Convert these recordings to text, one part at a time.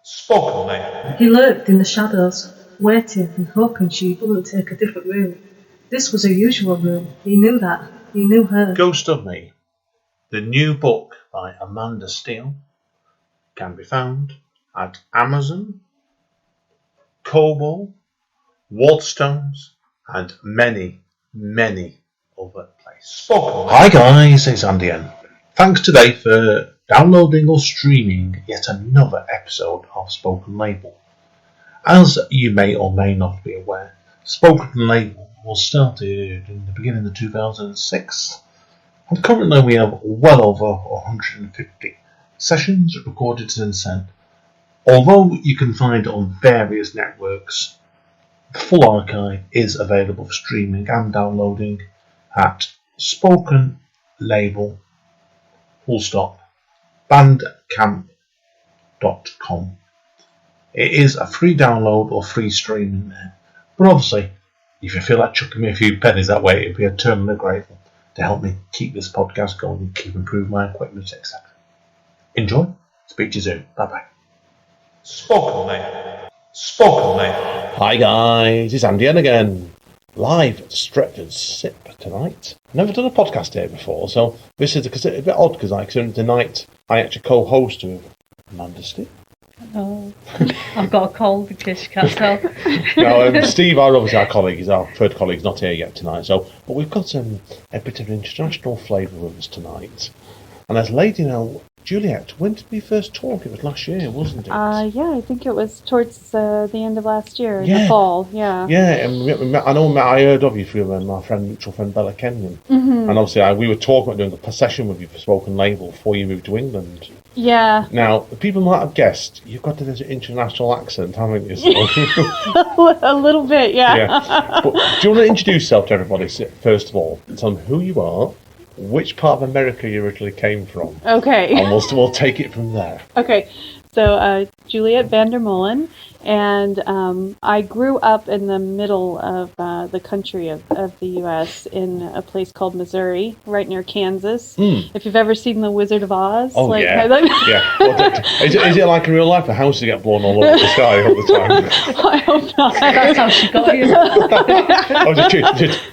Spoken Label. He lurked in the shadows, waiting and hoping she wouldn't take a different route. This was her usual room. He knew that. He knew her. Ghost of Me, the new book by Amanda Steele, can be found at Amazon, Kobo, Waterstones, and many, many other places. Hi guys, it's Andy N. Thanks today for downloading or streaming yet another episode of Spoken Label. As you may or may not be aware, Spoken Label was started in the beginning of 2006, and currently we have well over 150 sessions recorded and sent. Although you can find it on various networks, the full archive is available for streaming and downloading at spokenlabel.bandcamp.com. It is a free download or free stream in there, but obviously, if you feel like chucking me a few pennies that way, it'd be eternally grateful to help me keep this podcast going and keep improving my equipment, etc. Enjoy. Speak to you soon. Bye bye. Spoken Label. Spoken Label. Hi guys, it's Andy N again. Live at Stretford SIP tonight. Never done a podcast here before, so this is a bit odd because tonight I actually co-host with Amanda Steele. Hello. I've got a cold, the Pushcart, so. No, Steve, obviously our colleague, is our third colleague, is not here yet tonight, but we've got a bit of an international flavour with us tonight. And as lady now, Juliette, when did we first talk? It was last year, wasn't it? Yeah, I think it was towards the end of last year, in the fall, yeah. Yeah, and I heard of you through my mutual friend Bella Kenyon. Mm-hmm. And obviously we were talking about doing a session with you for Spoken Label before you moved to England. Yeah. Now, people might have guessed, you've got this international accent, haven't you? So, a little bit, yeah. But do you want to introduce yourself to everybody, first of all? Tell them who you are, which part of America you originally came from. Okay. And we'll take it from there. Okay. So, Juliette Molen, and I grew up in the middle of the country of the U.S. in a place called Missouri, right near Kansas. Mm. If you've ever seen The Wizard of Oz. Oh, yeah. Yeah. Well, is it like in real life? The houses get blown all over the sky all the time? I hope not. That's how she got you. Oh, it's a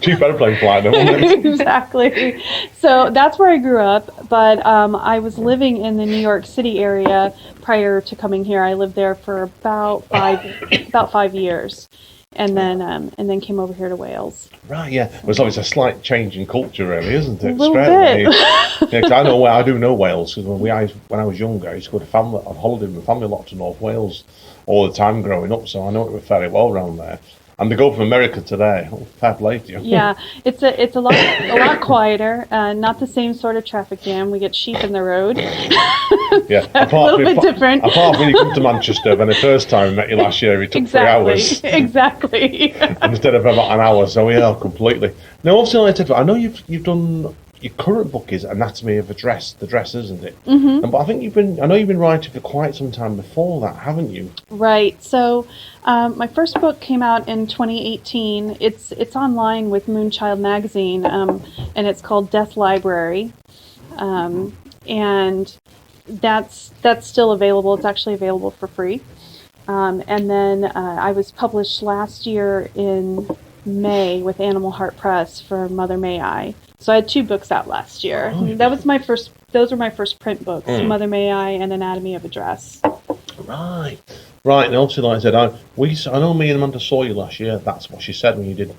cheap airplane flight, wasn't it? Exactly. So that's where I grew up, but I was living in the New York City area prior to coming here. I lived there for about 5 years, and then came over here to Wales. Right, yeah. Well, it's obviously a slight change in culture, really, isn't it? A little bit. Yeah, 'cause I do know Wales, because when I was younger, I used to go on holiday with my family a lot to North Wales all the time growing up, so I know it fairly well around there. And they go from America today. Oh, fair play to you. Yeah, it's a lot quieter. Not the same sort of traffic jam. We get sheep in the road. Yeah, a little bit different. Apart when you come to Manchester, when the first time we met you last year, it took 3 hours. Exactly. Instead of about an hour. So yeah, completely. Now, obviously, I know you've done. Your current book is Anatomy of a Dress, the dress, isn't it? Mm-hmm. But I think you've been writing for quite some time before that, haven't you? Right. So my first book came out in 2018. It's online with Moonchild magazine, and it's called Death Library, and that's still available. It's actually available for free. And then I was published last year in May with Animal Heart Press for Mother May I. So I had 2 books out last year. Oh, yeah. Those were my first print books, Mother May I and Anatomy of a Dress. Right. And obviously, like I said, I know me and Amanda saw you last year. That's what she said when you did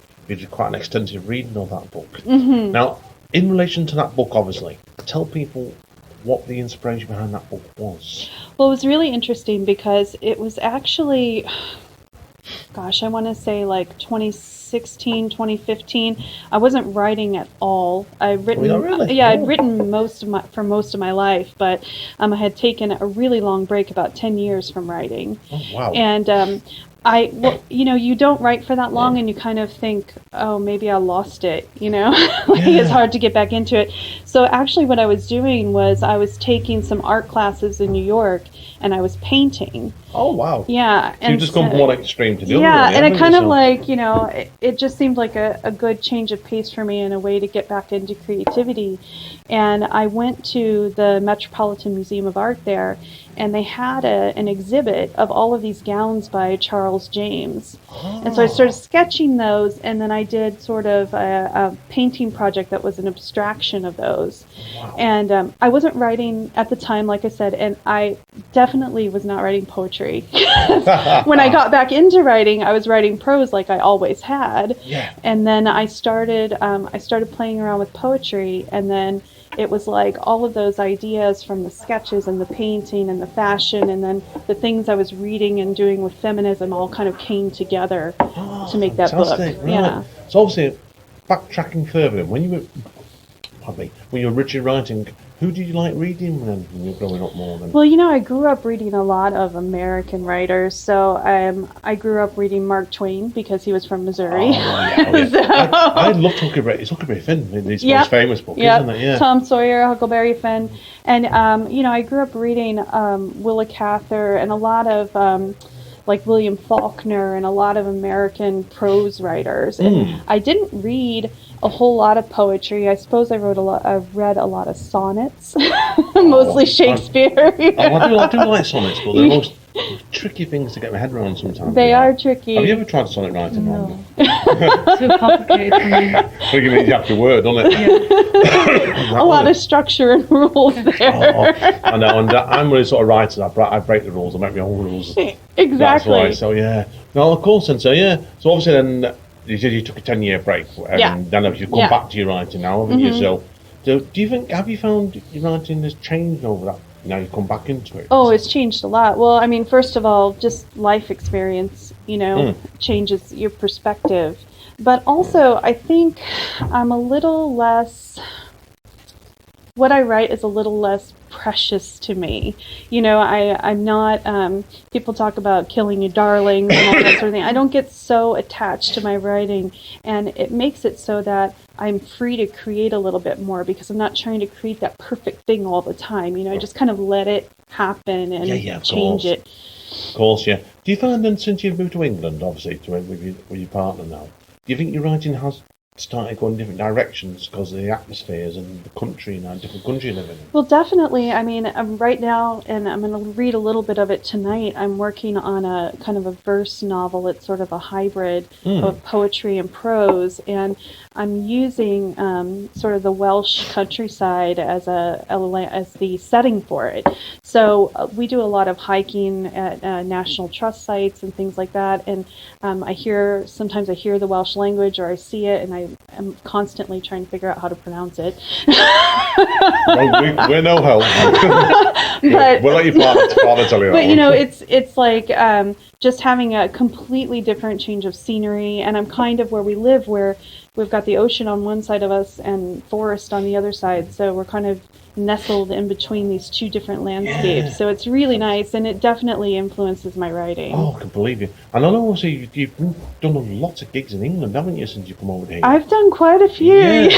quite an extensive reading of that book. Mm-hmm. Now, in relation to that book, obviously, tell people what the inspiration behind that book was. Well, it was really interesting because it was actually, I want to say like 2016, 2015. I wasn't writing at all. I'd written, I'd written most of my life, but I had taken a really long break, about 10 years from writing. Oh, wow. And you don't write for that long, and you kind of think, oh, maybe I lost it. It's hard to get back into it. So actually what I was doing was I was taking some art classes in New York and I was painting. Oh, wow. Yeah. So you've just gone from one extreme to the other. Yeah, and it kind of so. like, you know, it just seemed like a good change of pace for me and a way to get back into creativity. And I went to the Metropolitan Museum of Art there, and they had an exhibit of all of these gowns by Charles James. Oh. And so I started sketching those, and then I did sort of a painting project that was an abstraction of those. Wow. And I wasn't writing at the time, like I said, and I definitely was not writing poetry. When I got back into writing, I was writing prose like I always had. Yeah. And then I started playing around with poetry, and then it was like all of those ideas from the sketches and the painting and the fashion and then the things I was reading and doing with feminism all kind of came together to make that book. Right. Yeah. So obviously, backtracking further, when you were originally writing, who did you like reading when you were growing up more than? Well, you know, I grew up reading a lot of American writers. So I grew up reading Mark Twain because he was from Missouri. So, I loved Huckleberry Finn. It's the most famous book, isn't it? Yeah. Tom Sawyer, Huckleberry Finn. And, you know, I grew up reading Willa Cather and a lot of like William Faulkner and a lot of American prose writers. And I didn't read a whole lot of poetry. I suppose I read a lot of sonnets, mostly Shakespeare. I do like sonnets, but they're the most tricky things to get my head around sometimes. They are tricky. Have you ever tried sonnet writing? No. Too complicated for me. So you mean you have to word, doesn't it? Yeah. A lot of structure and rules there. I know, and I'm really sort of writer. I break the rules. I make my own rules. Exactly. That's why. So yeah. No, of course. And so yeah. So obviously then you said you took a 10-year break, and then you come back to your writing now, haven't you? So do you think, have you found your writing has changed over that? Now you come back into it. Oh, it's changed a lot. Well, I mean, first of all, just life experience, you know, changes your perspective. But also, I think I'm a little less, what I write is a little less precious to me. You know, I'm not, people talk about killing your darlings and all that sort of thing. I don't get so attached to my writing, and it makes it so that I'm free to create a little bit more because I'm not trying to create that perfect thing all the time. You know, I just kind of let it happen and change it. Of course, yeah. Do you find then, since you've moved to England, obviously, with your partner now, do you think your writing has started going in different directions because of the atmospheres and the country and different country you live in? Well, definitely. I mean, right now, and I'm going to read a little bit of it tonight, I'm working on a kind of a verse novel. It's sort of a hybrid of poetry and prose, and I'm using sort of the Welsh countryside as the setting for it. So we do a lot of hiking at National Trust sites and things like that, and sometimes I hear the Welsh language or I see it, and I'm constantly trying to figure out how to pronounce it. Well, we're no help. We'll let your father tell you that. But you know, it's like just having a completely different change of scenery, and I'm kind of where we live, where we've got the ocean on one side of us and forest on the other side, so we're kind of nestled in between these two different landscapes. Yeah. So it's really nice, and it definitely influences my writing. Oh, I can believe you. And I know also you've done lots of gigs in England, haven't you, since you come over here? I've done quite a few. Yeah.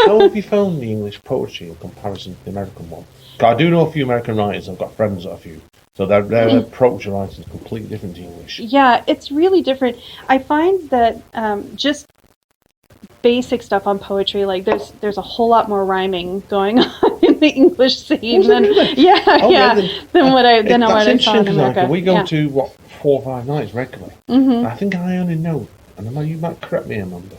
How have you found the English poetry in comparison to the American one? I do know a few American writers. I've got friends that a few. So their approach to writing is completely different to English. Yeah, it's really different. I find that just basic stuff on poetry, like there's a whole lot more rhyming going on in the English scene than what I saw in America. We go to 4 or 5 nights regularly. Mm-hmm. I think I only know, and I know you might correct me, Amanda,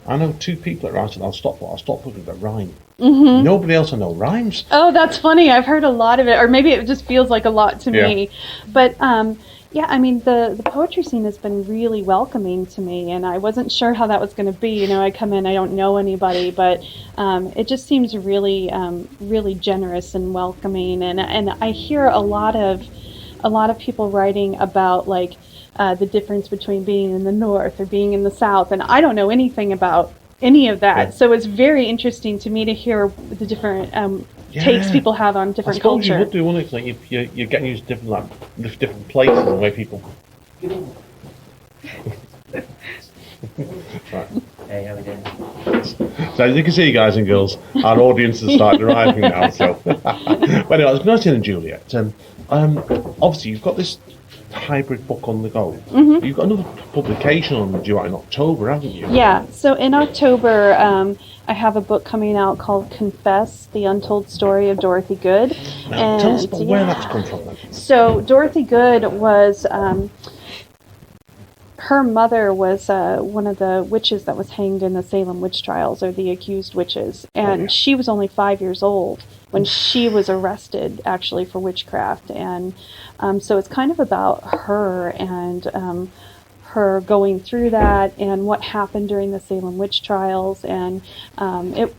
I know 2 people that write, and I'll stop looking at rhyme. Mm-hmm. Nobody else I know rhymes. Oh, that's funny. I've heard a lot of it, or maybe it just feels like a lot to me. But yeah, I mean, the poetry scene has been really welcoming to me, and I wasn't sure how that was going to be. You know, I come in, I don't know anybody, but it just seems really, really generous and welcoming. And I hear a lot of people writing about like the difference between being in the North or being in the South, and I don't know anything about any of that. Yeah. So it's very interesting to me to hear the different takes people have on different culture. I suppose you would do, wouldn't it? Like if you're getting used to different places and the way people. Right. Hey, how we doing? So as you can see, guys and girls, our audience has started arriving now. So, but anyway, I was going to tell you, Juliette. Obviously, you've got this hybrid book on the go. Mm-hmm. You've got another publication on due out in October, haven't you? Yeah. So in October, I have a book coming out called Confess: The Untold Story of Dorothy Good. Now, tell us about where that's come from then. So Dorothy Good was. Her mother was one of the witches that was hanged in the Salem witch trials, or the accused witches. And she was only 5 years old when she was arrested, actually, for witchcraft. And so it's kind of about her and her going through that and what happened during the Salem witch trials. And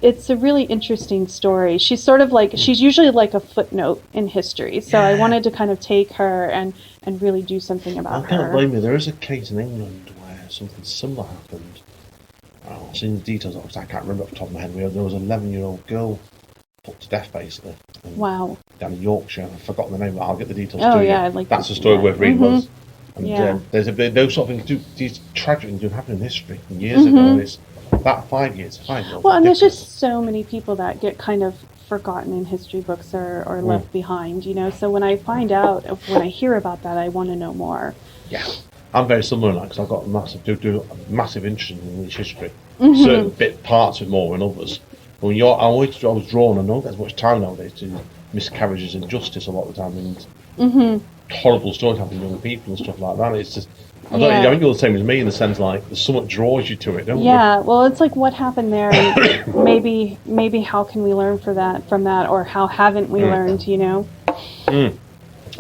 it's a really interesting story. She's sort of like, she's usually like a footnote in history. So I wanted to kind of take her and really do something about her. I can't blame you. There is a case in England where something similar happened. I've seen the details of it, I can't remember off the top of my head. There was an 11-year-old girl put to death, basically. Wow. Down in Yorkshire. I've forgotten the name, but I'll get the details to you. Yeah, like that's a story worth reading. Mm-hmm. And there's those sort of things, these tragic things do happen in history. And years ago, and it's about 5 years. Well, and there's just so many people that get kind of forgotten in history books or left behind, you know. So when I find out, when I hear about that, I want to know more. Yeah, I'm very similar now because I've got a massive interest in English history. Certain parts of more than others. When I was drawn, I don't get as much time nowadays to miscarriages and justice a lot of the time, and horrible stories happening to young people and stuff like that. It's just, I think you're the same as me in the sense like there's something draws you to it, don't you? Yeah, well, it's like what happened there, and maybe how can we learn from that, or how haven't we learned, you know? No,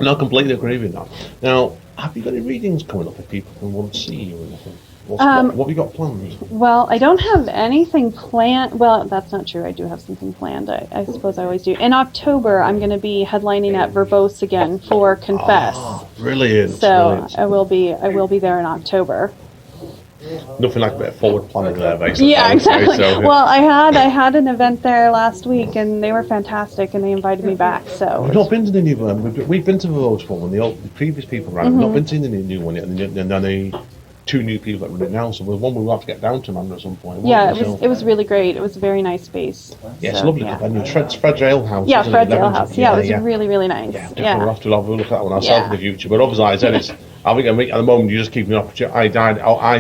I completely agree with that. Now, have you got any readings coming up if people can want to see you or anything? What have you got planned? Well, I don't have anything planned. Well, that's not true. I do have something planned. I suppose I always do. In October, I'm going to be headlining at Verbose again for Confess. Oh, brilliant. So I will be there in October. Nothing like a bit of forward planning there, basically. Yeah, exactly. So, well, I had an event there last week, and they were fantastic, and they invited me back. So we've not been to the new one. We've been to Verbose one, and the previous people ran. We've not been to the new one yet, and then the two new people that run it now, so there's one we'll have to get down to, man, at some point. Yeah, it was really great. It was a very nice space. Yeah, it's lovely. And Fred's Ale House. Yeah, Fred's Ale House. Yeah, it was really, really nice. Yeah, definitely we'll have to have a look at that one ourselves in the future. But obviously, like I said, at the moment, you just keep me up, eyes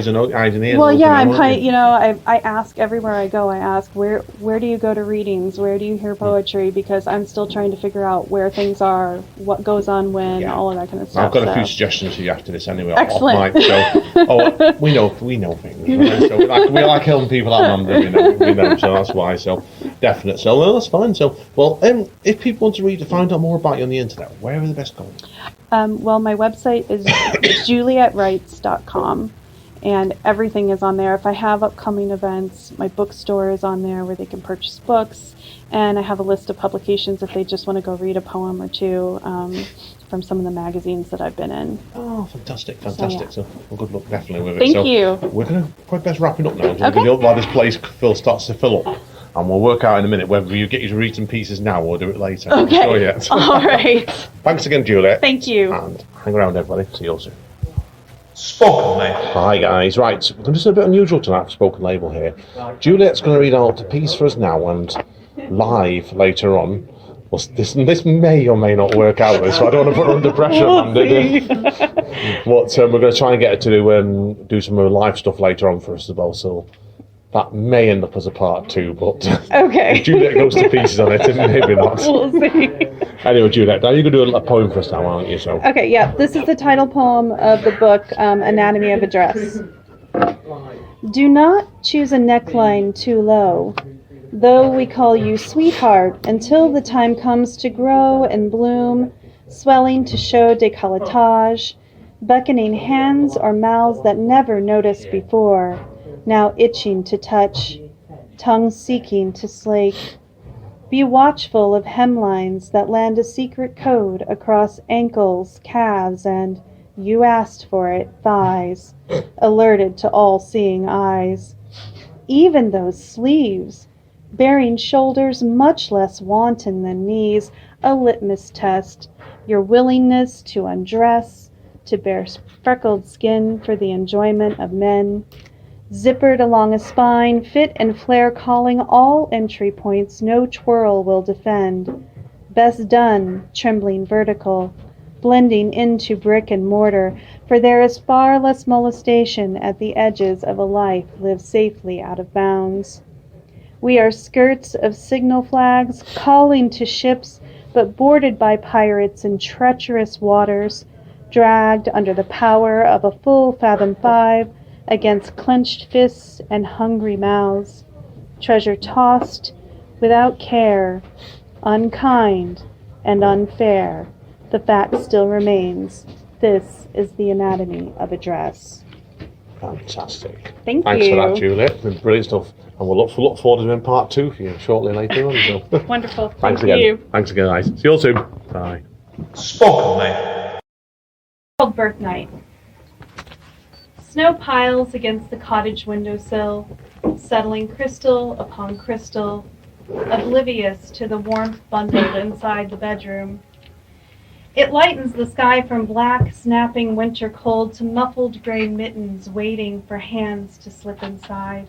and ears. Well, yeah, I ask everywhere I go. I ask where do you go to readings? Where do you hear poetry? Because I'm still trying to figure out where things are, what goes on when, all of that kind of stuff. I've got a few suggestions for you after this anyway. Excellent. We know things. Right? So we like helping people out, man. We know. So that's why. So definite. So well, that's fine. So if people want to find out more about you on the internet, where are the best going? Well, my website is julietwrites.com, and everything is on there. If I have upcoming events, my bookstore is on there where they can purchase books, and I have a list of publications if they just want to go read a poem or two from some of the magazines that I've been in. Oh, fantastic. So good luck definitely with it. Thank you. We're going to probably best wrap it up now. Okay. While this place starts to fill up. And we'll work out in a minute whether you get you to read some pieces now or do it later. Okay. I'm sure yet. All right. Thanks again, Juliette. Thank you. And hang around, everybody. See you all soon. Spoken Label. Hi, guys. Right, we're going to do a bit unusual tonight for Spoken Label here. Juliette's going to read out a piece for us now, and live later on. Well, this may or may not work out, so I don't want to put her under pressure, Amanda. But we're going to try and get her to do some more live stuff later on for us as well, so that may end up as a part 2, but okay. Juliette goes to pieces on it, and maybe not. We'll see. Anyway, Juliette, now you're going to do a poem for us now, aren't you? So. Okay, yeah. This is the title poem of the book, Anatomy of a Dress. Do not choose a neckline too low, though we call you sweetheart, until the time comes to grow and bloom, swelling to show décolletage, beckoning hands or mouths that never noticed before, now itching to touch, tongue seeking to slake. Be watchful of hemlines that land a secret code across ankles, calves, and, you asked for it, thighs, alerted to all-seeing eyes. Even those sleeves, bearing shoulders much less wanton than knees, a litmus test, your willingness to undress, to bear freckled skin for the enjoyment of men. Zippered along a spine, fit and flare calling all entry points, no twirl will defend. Best done, trembling vertical, blending into brick and mortar, for there is far less molestation at the edges of a life lived safely out of bounds. We are skirts of signal flags, calling to ships, but boarded by pirates in treacherous waters, dragged under the power of a full fathom 5 against clenched fists and hungry mouths, treasure tossed without care, unkind and unfair. The fact still remains. This is the anatomy of a dress. Fantastic. Thanks For that, Juliette. It's been brilliant stuff. And we'll look forward to doing part 2 for you shortly later on. So. Wonderful. Thanks Thank again. you. Thanks again, guys. See you all soon. Bye. Spoken Name. Called Birth Night. Snow piles against the cottage windowsill, settling crystal upon crystal, oblivious to the warmth bundled inside the bedroom. It lightens the sky from black, snapping winter cold to muffled gray mittens waiting for hands to slip inside.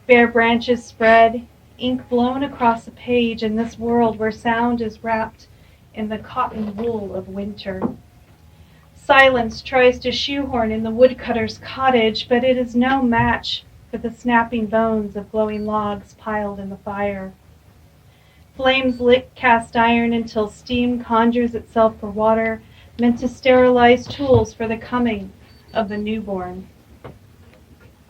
Bare branches spread, ink blown across a page in this world where sound is wrapped in the cotton wool of winter. Silence tries to shoehorn in the woodcutter's cottage, but it is no match for the snapping bones of glowing logs piled in the fire. Flames lick cast iron until steam conjures itself for water, meant to sterilize tools for the coming of the newborn.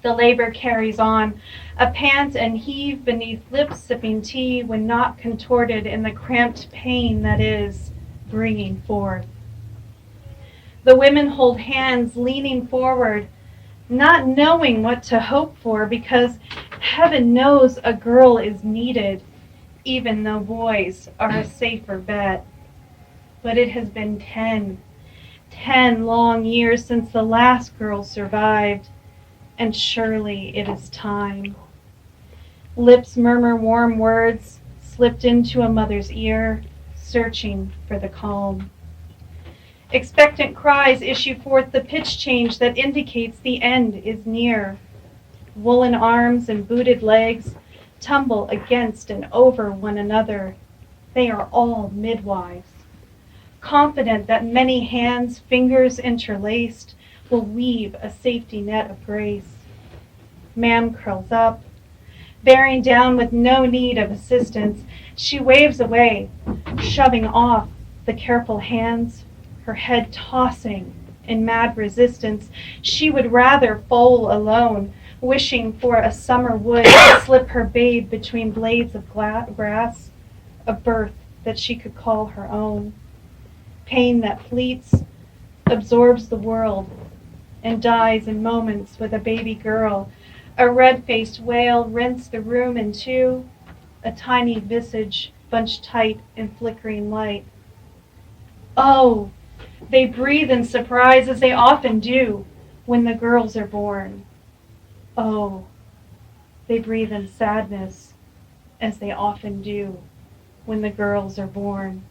The labor carries on, a pant and heave beneath lips sipping tea when not contorted in the cramped pain that is bringing forth. The women hold hands, leaning forward, not knowing what to hope for, because heaven knows a girl is needed, even though boys are a safer bet. But it has been 10 long years since the last girl survived, and surely it is time. Lips murmur warm words, slipped into a mother's ear, searching for the calm. Expectant cries issue forth the pitch change that indicates the end is near. Woolen arms and booted legs tumble against and over one another. They are all midwives, confident that many hands, fingers interlaced, will weave a safety net of grace. Ma'am curls up, bearing down with no need of assistance. She waves away, shoving off the careful hands, her head tossing in mad resistance. She would rather foal alone, wishing for a summer wood to slip her babe between blades of grass, a birth that she could call her own. Pain that fleets, absorbs the world, and dies in moments with a baby girl. A red-faced wail rents the room in two, a tiny visage bunched tight in flickering light. Oh, they breathe in surprise as they often do when the girls are born. Oh, they breathe in sadness as they often do when the girls are born.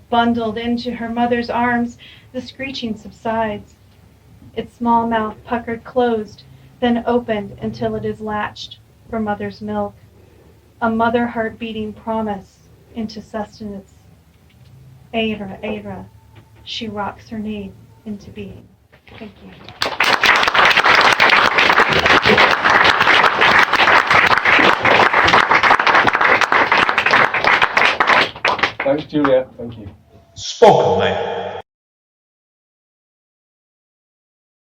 Bundled into her mother's arms, the screeching subsides, its small mouth puckered closed, then opened until it is latched for mother's milk, a mother heart beating promise into sustenance. Eira, Eira, she rocks her need into being. Thank you. Thanks, Juliette. Thank you. Spoken Name.